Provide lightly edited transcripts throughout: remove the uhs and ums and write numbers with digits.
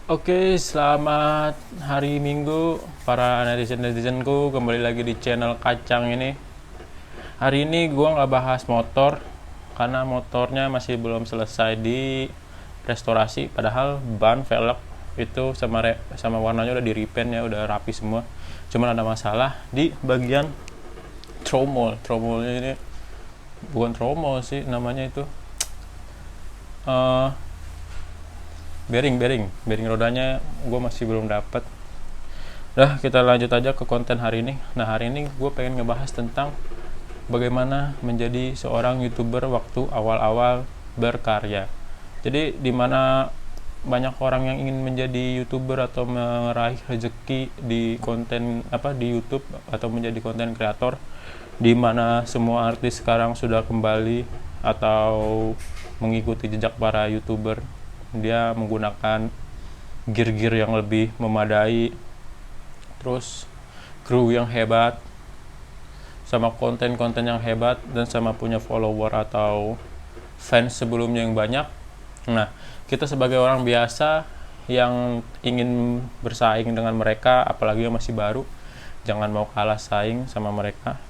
Oke, selamat hari Minggu para netizen-netizenku, kembali lagi di channel Kacang ini. Hari ini gua nggak bahas motor karena motornya masih belum selesai di restorasi, padahal ban velg itu sama warnanya udah di repaint ya, udah rapi semua. Cuman ada masalah di bagian tromol. Tromolnya ini bukan tromol sih namanya itu. Eh, bearing rodanya gue masih belum dapat. Dah, kita lanjut aja ke konten hari ini. Nah, hari ini gue pengen ngebahas tentang bagaimana menjadi seorang YouTuber waktu awal-awal berkarya. Jadi dimana banyak orang yang ingin menjadi YouTuber atau meraih rezeki di konten di YouTube atau menjadi konten kreator, dimana semua artis sekarang sudah kembali atau mengikuti jejak para YouTuber. Dia menggunakan gear-gear yang lebih memadai, terus kru yang hebat, sama konten-konten yang hebat, dan sama punya follower atau fans sebelumnya yang banyak. Nah, kita sebagai orang biasa yang ingin bersaing dengan mereka, apalagi yang masih baru, jangan mau kalah saing sama mereka.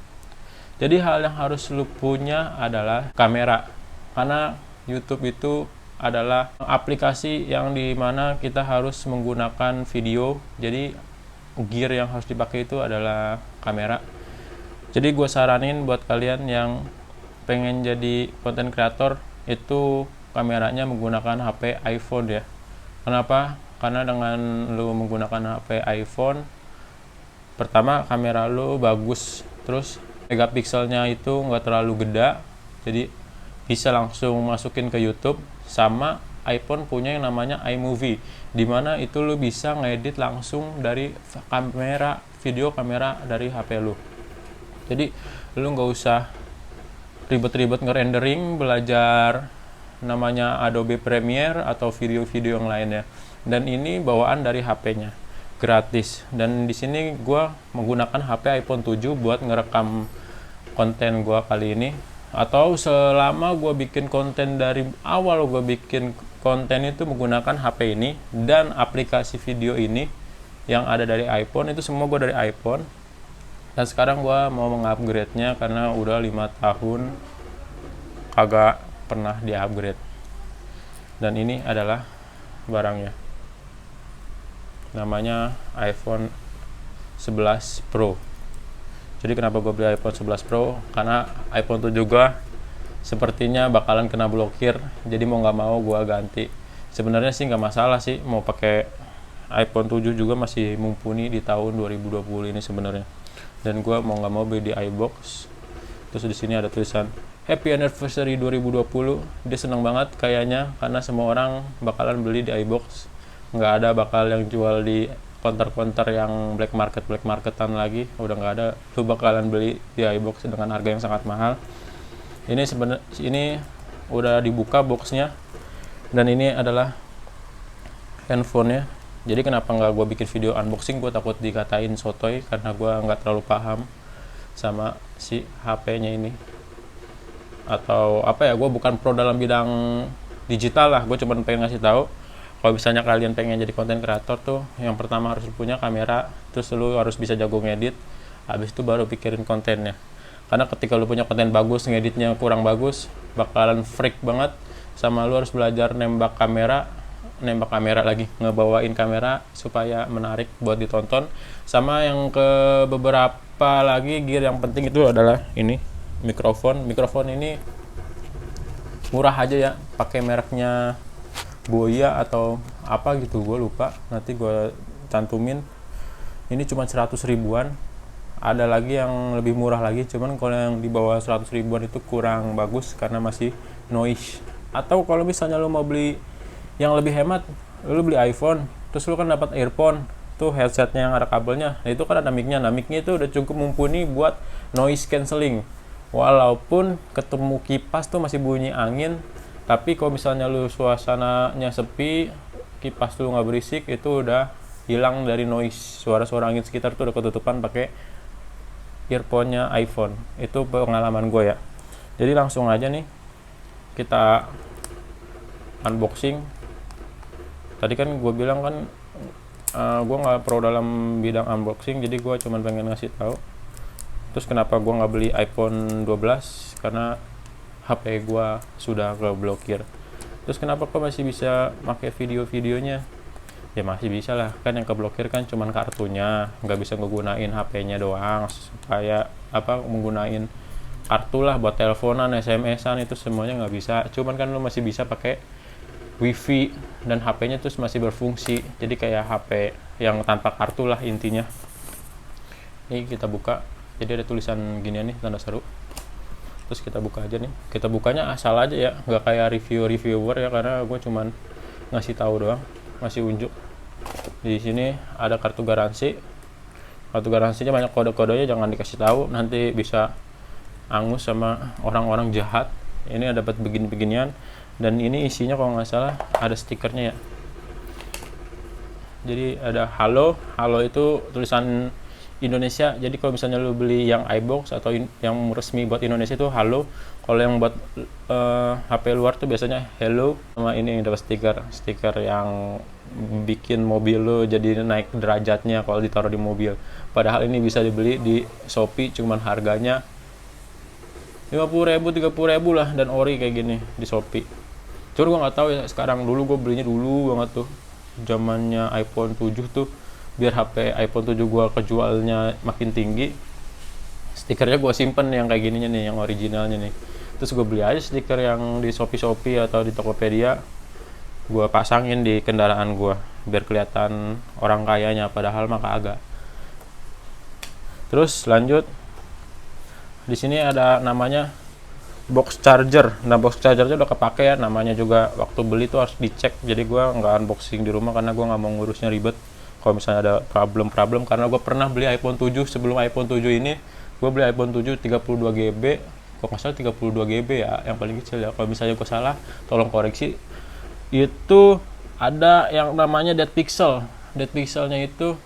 Jadi hal yang harus lu punya adalah kamera, karena YouTube itu adalah aplikasi yang dimana kita harus menggunakan video. Jadi gear yang harus dipakai itu adalah kamera. Jadi gue saranin buat kalian yang pengen jadi konten kreator itu kameranya menggunakan HP iPhone ya. Kenapa? Karena dengan lu menggunakan HP iPhone, pertama kamera lu bagus, terus megapikselnya itu nggak terlalu gede, jadi bisa langsung masukin ke YouTube. Sama iPhone punya yang namanya iMovie, dimana itu lu bisa ngedit langsung dari kamera, video kamera dari HP lu. Jadi lu nggak usah ribet-ribet ngerendering, belajar namanya Adobe Premiere atau video-video yang lainnya. Dan ini bawaan dari HP-nya, gratis. Dan di sini gue menggunakan HP iPhone 7 buat ngerekam konten gue kali ini. Atau selama gue bikin konten, dari awal gue bikin konten itu menggunakan HP ini dan aplikasi video ini yang ada dari iPhone, itu semua gue dari iPhone. Dan sekarang gue mau mengupgrade-nya karena udah 5 tahun kagak pernah di-upgrade. Dan ini adalah barangnya, namanya iPhone 11 Pro. Jadi kenapa gue beli iPhone 11 Pro? Karena iPhone 7 gue sepertinya bakalan kena blokir, jadi mau nggak mau gue ganti. Sebenarnya sih nggak masalah sih, mau pakai iPhone 7 juga masih mumpuni di tahun 2020 ini sebenarnya. Dan gue mau nggak mau beli di iBox. Terus di sini ada tulisan Happy Anniversary 2020. Dia seneng banget kayaknya karena semua orang bakalan beli di iBox. Nggak ada bakal yang jual di konter-konter yang black marketan lagi, udah nggak ada. Lu bakalan beli di iBox dengan harga yang sangat mahal. Ini udah dibuka boxnya, dan ini adalah handphonenya. Jadi kenapa nggak gue bikin video unboxing? Gue takut dikatain sotoy karena gue nggak terlalu paham sama si HP-nya ini. Atau apa ya, gue bukan pro dalam bidang digital lah. Gue cuma pengen ngasih tahu, kalau misalnya kalian pengen jadi konten kreator tuh, yang pertama harus punya kamera, terus lu harus bisa jago ngedit, habis itu baru pikirin kontennya. Karena ketika lu punya konten bagus, ngeditnya kurang bagus, bakalan freak banget. Sama lu harus belajar nembak kamera lagi, ngebawain kamera supaya menarik buat ditonton. Sama yang ke beberapa lagi gear yang penting itu adalah ini, mikrofon. Mikrofon ini murah aja ya, pakai mereknya Boya atau apa gitu, gue lupa, nanti gue cantumin. Ini cuma 100 ribuan. Ada lagi yang lebih murah lagi, cuman kalau yang di bawah 100 ribuan itu kurang bagus karena masih noise. Atau kalau misalnya lo mau beli yang lebih hemat, lo beli iPhone, terus lo kan dapat earphone tuh, headsetnya yang ada kabelnya. Nah itu kan ada mic-nya. Nah mic-nya itu udah cukup mumpuni buat noise cancelling. Walaupun ketemu kipas tuh masih bunyi angin, tapi kalau misalnya lu suasananya sepi, kipas lu nggak berisik, itu udah hilang dari noise. Suara-suara angin sekitar tuh udah ketutupan pakai earphone-nya iPhone. Itu pengalaman gue ya. Jadi langsung aja nih kita unboxing. Tadi kan gue bilang kan gue nggak pro dalam bidang unboxing, jadi gue cuman pengen ngasih tahu. Terus kenapa gue nggak beli iPhone 12? Karena HP gue sudah keblokir. Terus kenapa kok masih bisa pakai video-videonya? Ya masih bisa lah, kan yang keblokir kan cuman kartunya, nggak bisa ngegunain HP-nya doang, supaya menggunain kartu lah buat teleponan, SMS-an, itu semuanya nggak bisa. Cuman kan lu masih bisa pakai WiFi dan HP-nya terus masih berfungsi, jadi kayak HP yang tanpa kartu lah intinya. Ini kita buka, jadi ada tulisan ginian nih, tanda seru. Terus kita buka aja nih, kita bukanya asal aja ya, nggak kayak reviewer ya, karena gue cuman ngasih tahu doang, ngasih unjuk. Di sini ada kartu garansi. Kartu garansinya banyak kode-kodenya, jangan dikasih tahu, nanti bisa angus sama orang-orang jahat. Ini dapat begini-beginian, dan ini isinya kalau nggak salah ada stikernya ya. Jadi ada halo itu tulisan Indonesia. Jadi kalau misalnya lu beli yang iBox atau yang resmi buat Indonesia itu halo. Kalau yang buat HP luar tuh biasanya hello. Sama ini dapat stiker yang bikin mobil lu jadi naik derajatnya kalau ditaruh di mobil. Padahal ini bisa dibeli di Shopee, cuman harganya 50.000, 30.000 lah, dan ori kayak gini di Shopee. Cuma gue nggak tahu ya sekarang. Dulu gue belinya dulu banget tuh, zamannya iPhone 7 tuh, biar HP iPhone 7 gue kejualnya makin tinggi, stikernya gue simpen yang kayak gininya nih, yang originalnya nih. Terus gue beli aja stiker yang di Shopee atau di Tokopedia, gue pasangin di kendaraan gue biar kelihatan orang kayanya, padahal mah kagak. Terus lanjut, di sini ada namanya box charger. Nah, box chargernya udah kepake ya, namanya juga waktu beli tuh harus dicek. Jadi gue nggak unboxing di rumah karena gue nggak mau ngurusnya ribet. Kalau misalnya ada problem, karena gue pernah beli iPhone 7 sebelum iPhone 7 ini, gue beli iPhone 7 32 GB, kok nggak salah 32 GB ya, yang paling kecil ya. Kalau misalnya gue salah, tolong koreksi. Itu ada yang namanya dead pixel. Dead pixelnya itu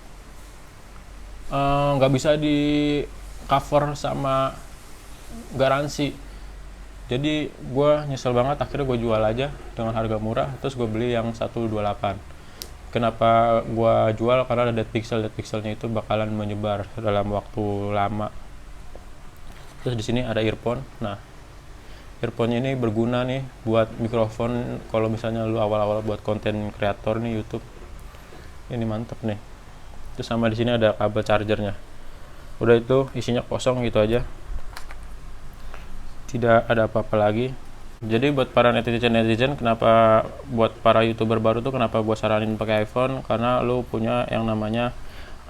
nggak bisa di cover sama garansi. Jadi gue nyesel banget, akhirnya gue jual aja dengan harga murah. Terus gue beli yang 128. Kenapa gue jual? Karena ada dead pixelnya itu bakalan menyebar dalam waktu lama. Terus di sini ada earphone. Nah, earphone ini berguna nih buat mikrofon kalau misalnya lu awal-awal buat konten kreator nih YouTube. Ini mantep nih. Terus sama di sini ada kabel chargernya. Udah, itu isinya kosong gitu aja, tidak ada apa-apa lagi. Jadi buat para netizen, kenapa buat para YouTuber baru tuh kenapa gue saranin pakai iPhone? Karena lu punya yang namanya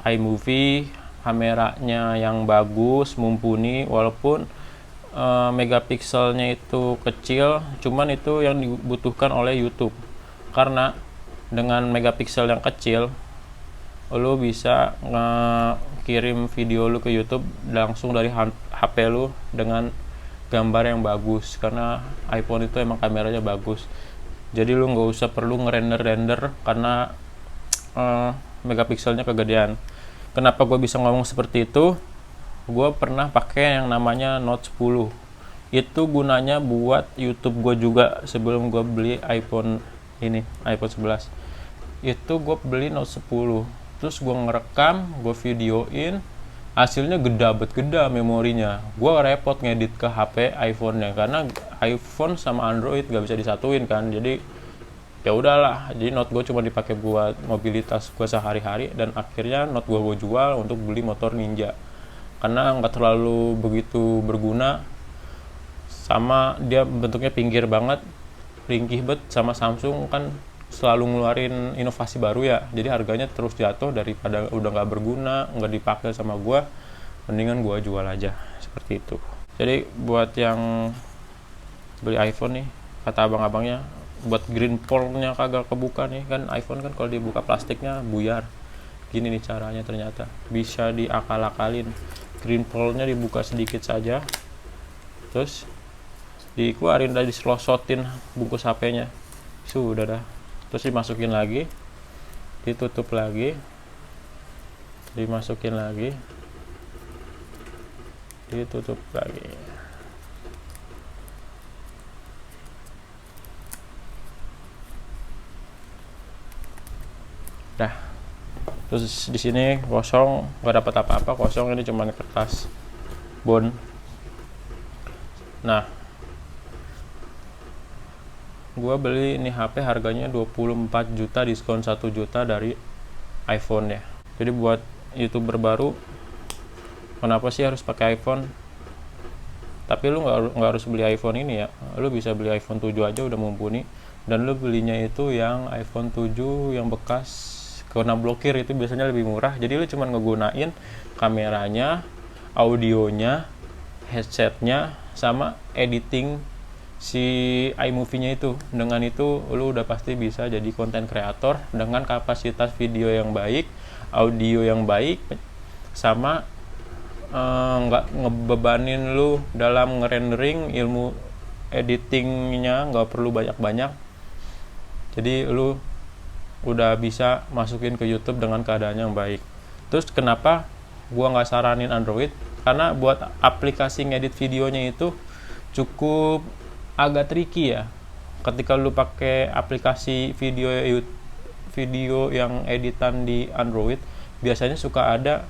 iMovie, kameranya yang bagus, mumpuni, walaupun megapikselnya itu kecil, cuman itu yang dibutuhkan oleh YouTube. Karena dengan megapiksel yang kecil, lu bisa ngirim video lu ke YouTube langsung dari HP lu dengan gambar yang bagus, karena iPhone itu emang kameranya bagus. Jadi lu nggak usah perlu ngerender karena megapikselnya kegedean. Kenapa gue bisa ngomong seperti itu? Gue pernah pakai yang namanya Note 10. Itu gunanya buat YouTube gue juga sebelum gue beli iPhone 11. Itu gue beli Note 10. Terus gue ngerekam, gue videoin, hasilnya geda memorinya. Gue repot ngedit ke HP iPhone-nya karena iPhone sama Android gak bisa disatuin kan. Jadi ya udahlah, jadi Note gue cuma dipakai buat mobilitas gue sehari-hari, dan akhirnya Note gue jual untuk beli motor Ninja karena nggak terlalu begitu berguna, sama dia bentuknya pinggir banget, ringkih banget. Sama Samsung kan selalu ngeluarin inovasi baru ya, jadi harganya terus jatuh. Daripada udah nggak berguna, nggak dipakai sama gue, mendingan gue jual aja, seperti itu. Jadi buat yang beli iPhone nih, kata abang-abangnya, buat green pole-nya kagak kebuka nih, kan iPhone kan kalau dibuka plastiknya buyar. Gini nih caranya, ternyata bisa diakal-akalin. Green pole-nya dibuka sedikit saja, terus dikeluarin, dari diselosotin bungkus HP-nya, sudah dah. Terus dimasukin lagi, ditutup lagi, dimasukin lagi, ditutup lagi. Dah. Terus di sini kosong, nggak dapat apa-apa, kosong, ini cuma kertas bond. Nah, gua beli ini HP harganya 24 juta, diskon 1 juta dari iPhone ya. Jadi buat YouTuber baru, kenapa sih harus pakai iPhone? Tapi lu nggak harus beli iPhone ini ya, lu bisa beli iPhone 7 aja udah mumpuni. Dan lu belinya itu yang iPhone 7 yang bekas kena blokir, itu biasanya lebih murah. Jadi lu cuma ngegunain kameranya, audionya, headsetnya, sama editing si iMovie-nya itu. Dengan itu lu udah pasti bisa jadi konten kreator dengan kapasitas video yang baik, audio yang baik, sama nggak ngebebanin lu dalam ngerendering. Ilmu editingnya nggak perlu banyak-banyak, jadi lu udah bisa masukin ke YouTube dengan keadaan yang baik. Terus kenapa gua nggak saranin Android? Karena buat aplikasi ngedit videonya itu cukup agak tricky ya. Ketika lu pakai aplikasi video yang editan di Android, biasanya suka ada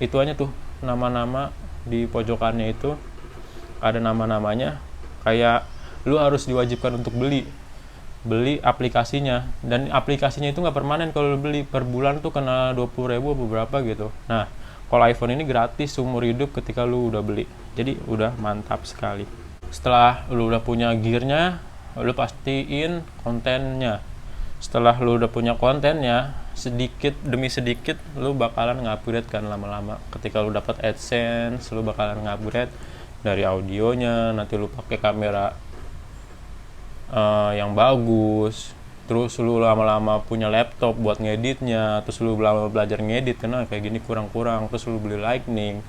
ituannya tuh, nama-nama di pojokannya itu ada nama-namanya, kayak lu harus diwajibkan untuk beli aplikasinya, dan aplikasinya itu nggak permanen. Kalau lu beli per bulan tuh kena 20.000 beberapa gitu. Nah, kalau iPhone ini gratis seumur hidup ketika lu udah beli, jadi udah mantap sekali. Setelah lu udah punya gearnya, lu pastiin kontennya. Setelah lu udah punya kontennya, sedikit demi sedikit lu bakalan ngupgrade kan lama-lama. Ketika lu dapat AdSense, lu bakalan ngupgrade dari audionya. Nanti lu pakai kamera yang bagus, terus lu lama-lama punya laptop buat ngeditnya, terus lu belajar ngedit karena kayak gini kurang-kurang, terus lu beli Lightning.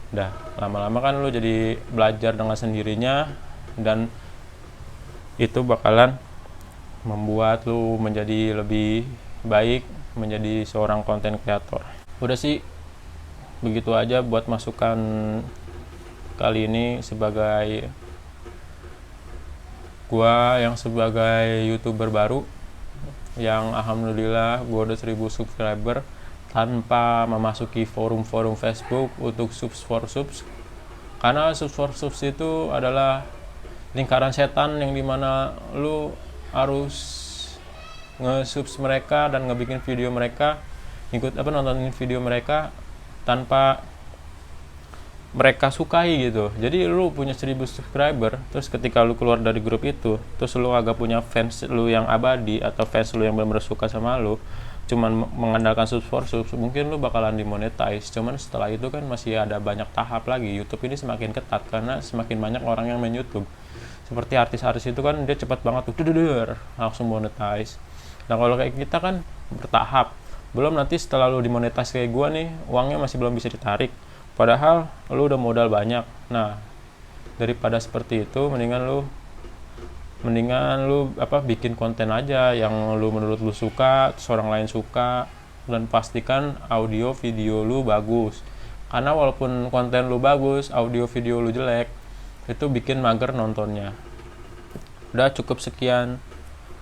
Dah lama-lama kan lu jadi belajar dengan sendirinya, dan itu bakalan membuat lu menjadi lebih baik, menjadi seorang konten kreator. Udah sih begitu aja buat masukan kali ini sebagai gua yang sebagai YouTuber baru yang alhamdulillah gua udah 1000 subscriber tanpa memasuki forum-forum Facebook untuk subs for subs. Karena subs for subs itu adalah lingkaran setan yang dimana lu harus nge-subs mereka dan ngebikin video mereka, nontonin video mereka tanpa mereka sukai gitu. Jadi lu punya 1000 subscriber, terus ketika lu keluar dari grup itu, terus lu agak punya fans lu yang abadi atau fans lu yang benar-benar suka sama lu, cuman mengandalkan subs for subs, mungkin lu bakalan dimonetize. Cuman setelah itu kan masih ada banyak tahap lagi. YouTube ini semakin ketat karena semakin banyak orang yang main YouTube. Seperti artis-artis itu kan dia cepat banget tuh langsung monetize. Nah kalau kayak kita kan bertahap. Belum nanti setelah lu dimonetize kayak gua nih, uangnya masih belum bisa ditarik. Padahal lu udah modal banyak. Nah, daripada seperti itu, mendingan lu bikin konten aja yang lu menurut lu suka, terus orang lain suka, dan pastikan audio video lu bagus. Karena walaupun konten lu bagus, audio video lu jelek, itu bikin mager nontonnya. Udah cukup sekian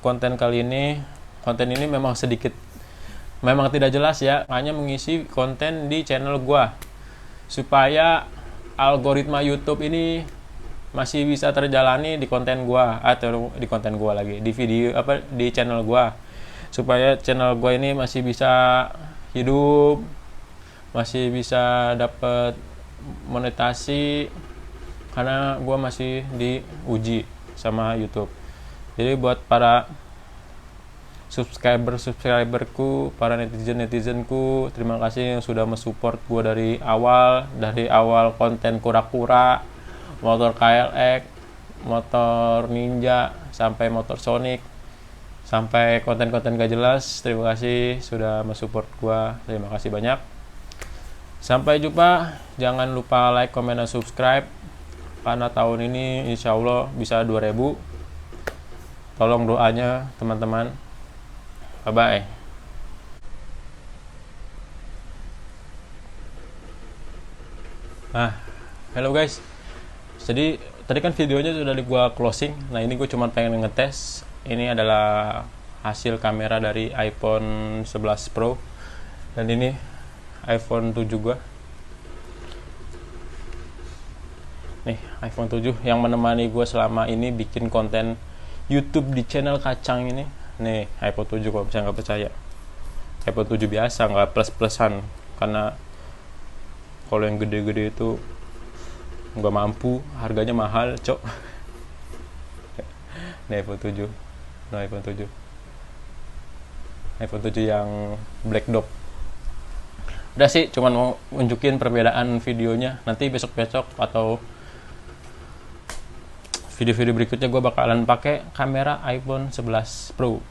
konten kali ini. Konten ini memang tidak jelas ya, hanya mengisi konten di channel gua supaya algoritma YouTube ini masih bisa terjalani di konten gua, atau di konten gua lagi, di video di channel gua, supaya channel gua ini masih bisa hidup, masih bisa dapat monetasi, karena gua masih diuji sama YouTube. Jadi buat para subscriberku, para netizenku, terima kasih yang sudah mensupport gue dari awal konten kura-kura, motor KLX, motor Ninja, sampai motor Sonic, sampai konten-konten gak jelas. Terima kasih sudah mensupport gue, terima kasih banyak. Sampai jumpa, jangan lupa like, comment, dan subscribe, karena tahun ini insya Allah bisa 2000. Tolong doanya teman-teman. Bye-bye. Hello guys. Jadi tadi kan videonya sudah gua closing. Nah ini gue cuma pengen ngetes. Ini adalah hasil kamera dari iPhone 11 Pro, dan ini iPhone 7 gua. Nih iPhone 7 yang menemani gue selama ini bikin konten YouTube di channel Kacang ini. Nih iPhone 7, kalau misalnya nggak percaya, iPhone 7 biasa, nggak plus-plusan, karena kalau yang gede-gede itu nggak mampu, harganya mahal cok. Nih iPhone 7, nah iPhone 7 yang black dot. Udah sih, cuman mau unjukin perbedaan videonya. Nanti besok-besok atau video-video berikutnya gue bakalan pakai kamera iPhone 11 Pro.